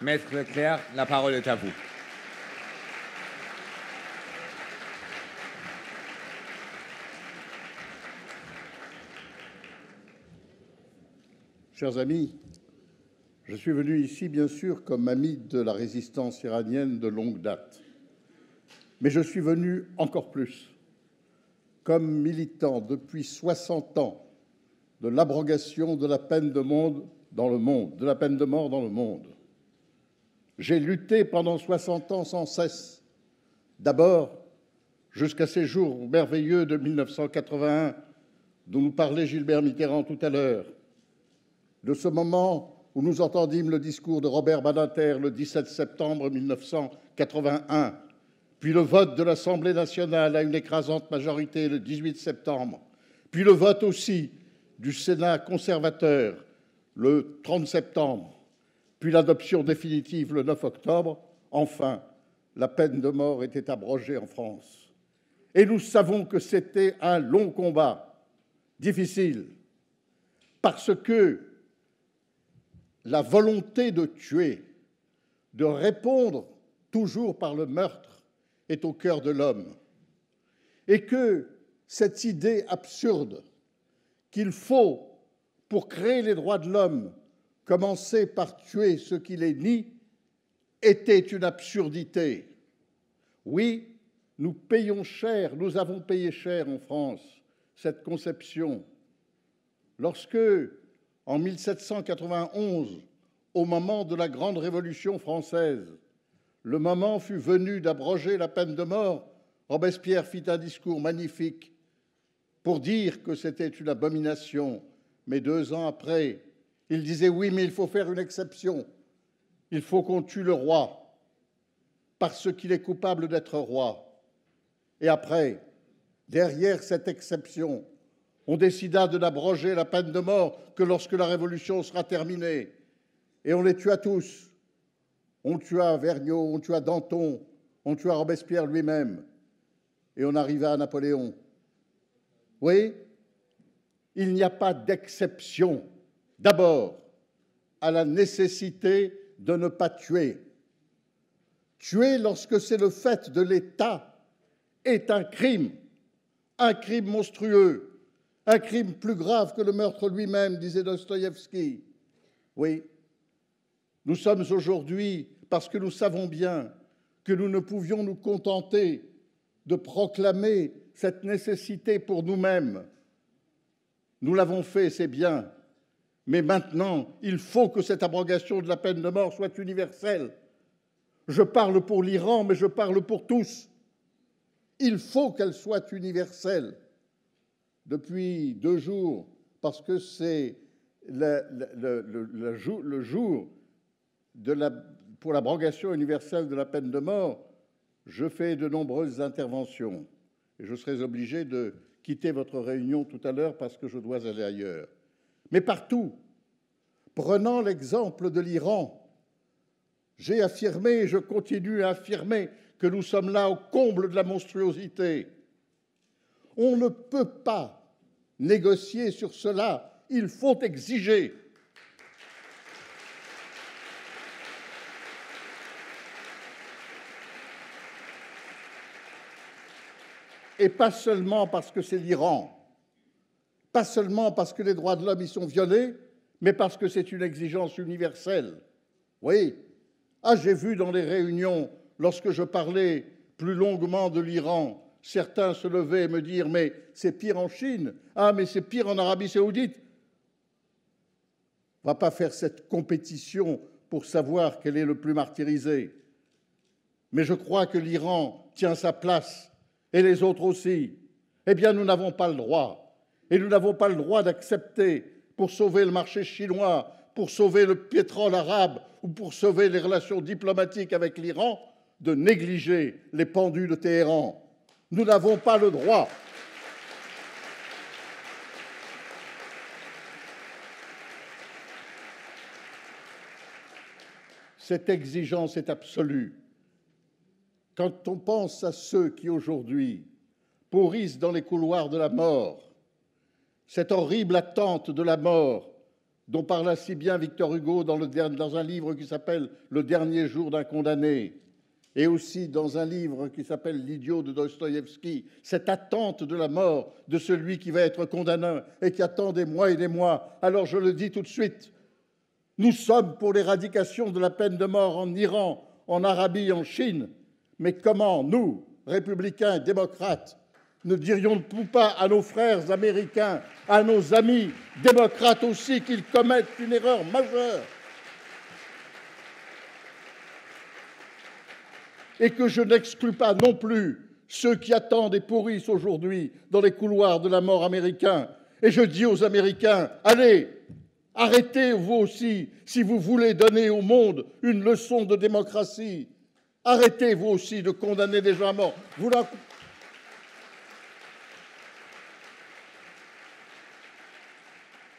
Maître Leclerc, la parole est à vous. Chers amis, je suis venu ici, bien sûr, comme ami de la résistance iranienne de longue date. Mais je suis venu encore plus comme militant depuis 60 ans de l'abrogation de la peine de mort dans le monde. J'ai lutté pendant 60 ans sans cesse. D'abord, jusqu'à ces jours merveilleux de 1981 dont nous parlait Gilbert Mitterrand tout à l'heure, de ce moment où nous entendîmes le discours de Robert Badinter le 17 septembre 1981, puis le vote de l'Assemblée nationale à une écrasante majorité le 18 septembre, puis le vote aussi du Sénat conservateur le 30 septembre, puis l'adoption définitive le 9 octobre, enfin, la peine de mort était abrogée en France. Et nous savons que c'était un long combat, difficile, parce que la volonté de tuer, de répondre toujours par le meurtre, est au cœur de l'homme. Et que cette idée absurde qu'il faut, pour créer les droits de l'homme, commencer par tuer ce qui les nie, était une absurdité. Oui, nous payons cher, nous avons payé cher en France cette conception. Lorsque, en 1791, au moment de la grande Révolution française, le moment fut venu d'abroger la peine de mort, Robespierre fit un discours magnifique pour dire que c'était une abomination. Mais 2 ans après, il disait « Oui, mais il faut faire une exception. Il faut qu'on tue le roi parce qu'il est coupable d'être roi. » Et après, derrière cette exception, on décida de n'abroger la peine de mort que lorsque la Révolution sera terminée. Et on les tua tous. On tua Vergniaud, on tua Danton, on tua Robespierre lui-même. Et on arriva à Napoléon. Oui, il n'y a pas d'exception. D'abord, à la nécessité de ne pas tuer. Tuer lorsque c'est le fait de l'État est un crime monstrueux, un crime plus grave que le meurtre lui-même, disait Dostoïevski. Oui, nous sommes aujourd'hui, parce que nous savons bien que nous ne pouvions nous contenter de proclamer cette nécessité pour nous-mêmes. Nous l'avons fait, c'est bien, mais maintenant, il faut que cette abrogation de la peine de mort soit universelle. Je parle pour l'Iran, mais je parle pour tous. Il faut qu'elle soit universelle. Depuis 2 jours, parce que c'est le jour pour l'abrogation universelle de la peine de mort, je fais de nombreuses interventions. Et je serai obligé de quitter votre réunion tout à l'heure parce que je dois aller ailleurs. Mais partout, prenant l'exemple de l'Iran, j'ai affirmé et je continue à affirmer que nous sommes là au comble de la monstruosité. On ne peut pas négocier sur cela, il faut exiger. Et pas seulement parce que c'est l'Iran, pas seulement parce que les droits de l'homme y sont violés, mais parce que c'est une exigence universelle. Oui, j'ai vu dans les réunions, lorsque je parlais plus longuement de l'Iran, certains se levaient et me dire « mais c'est pire en Chine, mais c'est pire en Arabie saoudite ». On ne va pas faire cette compétition pour savoir quel est le plus martyrisé. Mais je crois que l'Iran tient sa place, et les autres aussi. Eh bien, nous n'avons pas le droit. Et nous n'avons pas le droit d'accepter, pour sauver le marché chinois, pour sauver le pétrole arabe ou pour sauver les relations diplomatiques avec l'Iran, de négliger les pendus de Téhéran. Nous n'avons pas le droit. Cette exigence est absolue. Quand on pense à ceux qui aujourd'hui pourrissent dans les couloirs de la mort, cette horrible attente de la mort dont parla si bien Victor Hugo dans un livre qui s'appelle « Le dernier jour d'un condamné », et aussi dans un livre qui s'appelle « L'idiot » de Dostoïevski, cette attente de la mort de celui qui va être condamné et qui attend des mois et des mois. Alors je le dis tout de suite, nous sommes pour l'éradication de la peine de mort en Iran, en Arabie, en Chine. Mais comment, nous, républicains, démocrates, ne dirions-nous pas à nos frères américains, à nos amis démocrates aussi, qu'ils commettent une erreur majeure et que je n'exclus pas non plus ceux qui attendent et pourrissent aujourd'hui dans les couloirs de la mort américains. Et je dis aux Américains, allez, arrêtez vous aussi, si vous voulez donner au monde une leçon de démocratie. Arrêtez vous aussi de condamner des gens à mort.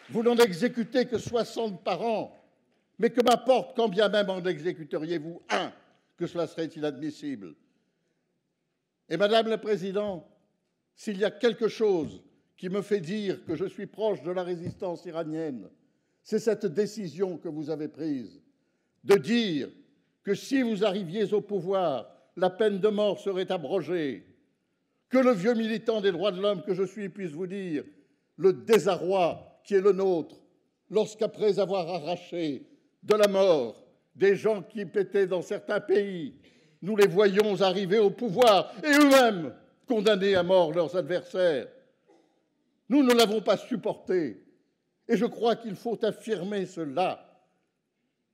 Vous n'en exécutez que 60 par an. Mais que m'importe, quand bien même en exécuteriez-vous un, que cela serait inadmissible. Et Madame la Présidente, s'il y a quelque chose qui me fait dire que je suis proche de la résistance iranienne, c'est cette décision que vous avez prise de dire que si vous arriviez au pouvoir, la peine de mort serait abrogée, que le vieux militant des droits de l'homme que je suis puisse vous dire le désarroi qui est le nôtre lorsqu'après avoir arraché de la mort des gens qui étaient dans certains pays, nous les voyons arriver au pouvoir et eux-mêmes condamner à mort leurs adversaires. Nous ne l'avons pas supporté et je crois qu'il faut affirmer cela.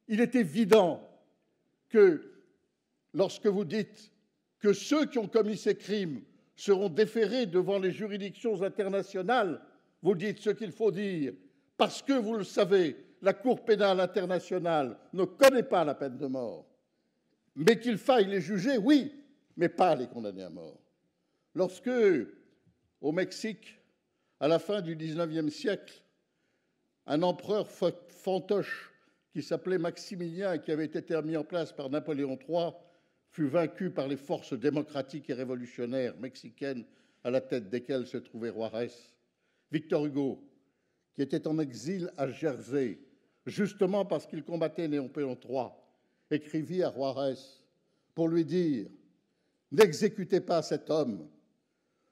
Il est évident que lorsque vous dites que ceux qui ont commis ces crimes seront déférés devant les juridictions internationales, vous dites ce qu'il faut dire, parce que, vous le savez, la Cour pénale internationale ne connaît pas la peine de mort. Mais qu'il faille les juger, oui, mais pas les condamner à mort. Lorsque, au Mexique, à la fin du XIXe siècle, un empereur fantoche qui s'appelait Maximilien et qui avait été mis en place par Napoléon III fut vaincu par les forces démocratiques et révolutionnaires mexicaines à la tête desquelles se trouvait Juárez. Victor Hugo, qui était en exil à Jersey, justement parce qu'il combattait Napoléon III, écrivit à Juárez pour lui dire « N'exécutez pas cet homme.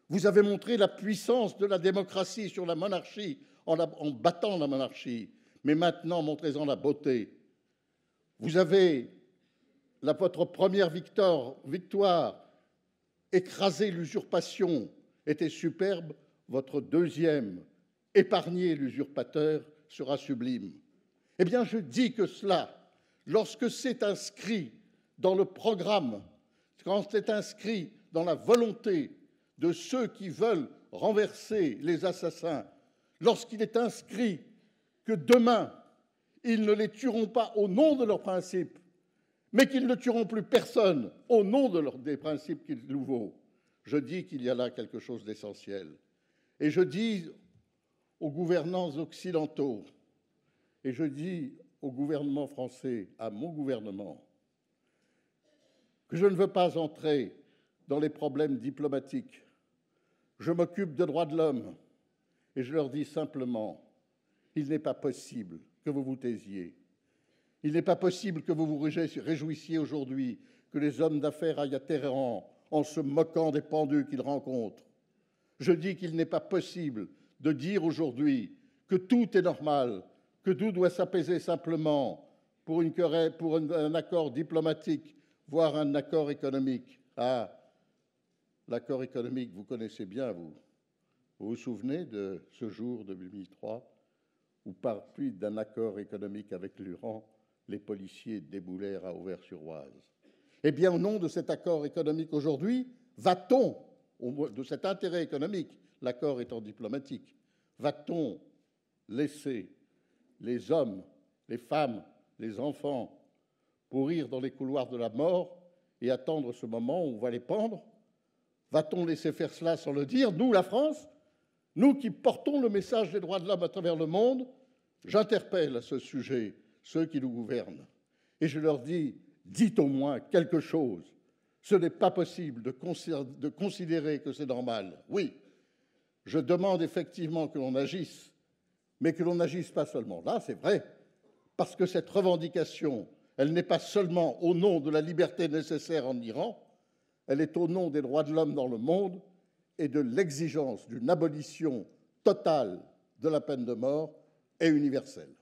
Vous avez montré la puissance de la démocratie sur la monarchie en battant la monarchie, mais maintenant montrez-en la beauté. Vous avez, votre première victoire, écrasé l'usurpation, était superbe. Votre deuxième, épargner l'usurpateur, sera sublime. » Eh bien, je dis que cela, lorsque c'est inscrit dans le programme, quand c'est inscrit dans la volonté de ceux qui veulent renverser les assassins, lorsqu'il est inscrit que demain, ils ne les tueront pas au nom de leurs principes, mais qu'ils ne tueront plus personne au nom des principes qu'ils nous. Je dis qu'il y a là quelque chose d'essentiel. Et je dis aux gouvernants occidentaux, et je dis au gouvernement français, à mon gouvernement, que je ne veux pas entrer dans les problèmes diplomatiques. Je m'occupe de droits de l'homme et je leur dis simplement, il n'est pas possible que vous vous taisiez. Il n'est pas possible que vous vous réjouissiez aujourd'hui que les hommes d'affaires aillent à Téhéran en se moquant des pendus qu'ils rencontrent. Je dis qu'il n'est pas possible de dire aujourd'hui que tout est normal, que tout doit s'apaiser simplement pour un accord diplomatique, voire un accord économique. Ah, l'accord économique, vous connaissez bien, vous. Vous vous souvenez de ce jour de 2003 où, par plus d'un accord économique avec l'Iran, les policiers déboulèrent à Auvers-sur-Oise. Eh bien, au nom de cet accord économique aujourd'hui, va-t-on, de cet intérêt économique, l'accord étant diplomatique, va-t-on laisser les hommes, les femmes, les enfants pourrir dans les couloirs de la mort et attendre ce moment où on va les pendre? Va-t-on laisser faire cela sans le dire? Nous, la France, nous qui portons le message des droits de l'homme à travers le monde, j'interpelle à ce sujet ceux qui nous gouvernent. Et je leur dis, dites au moins quelque chose. Ce n'est pas possible de considérer que c'est normal. Oui, je demande effectivement que l'on agisse, mais que l'on n'agisse pas seulement là, c'est vrai, parce que cette revendication, elle n'est pas seulement au nom de la liberté nécessaire en Iran, elle est au nom des droits de l'homme dans le monde et de l'exigence d'une abolition totale de la peine de mort et universelle.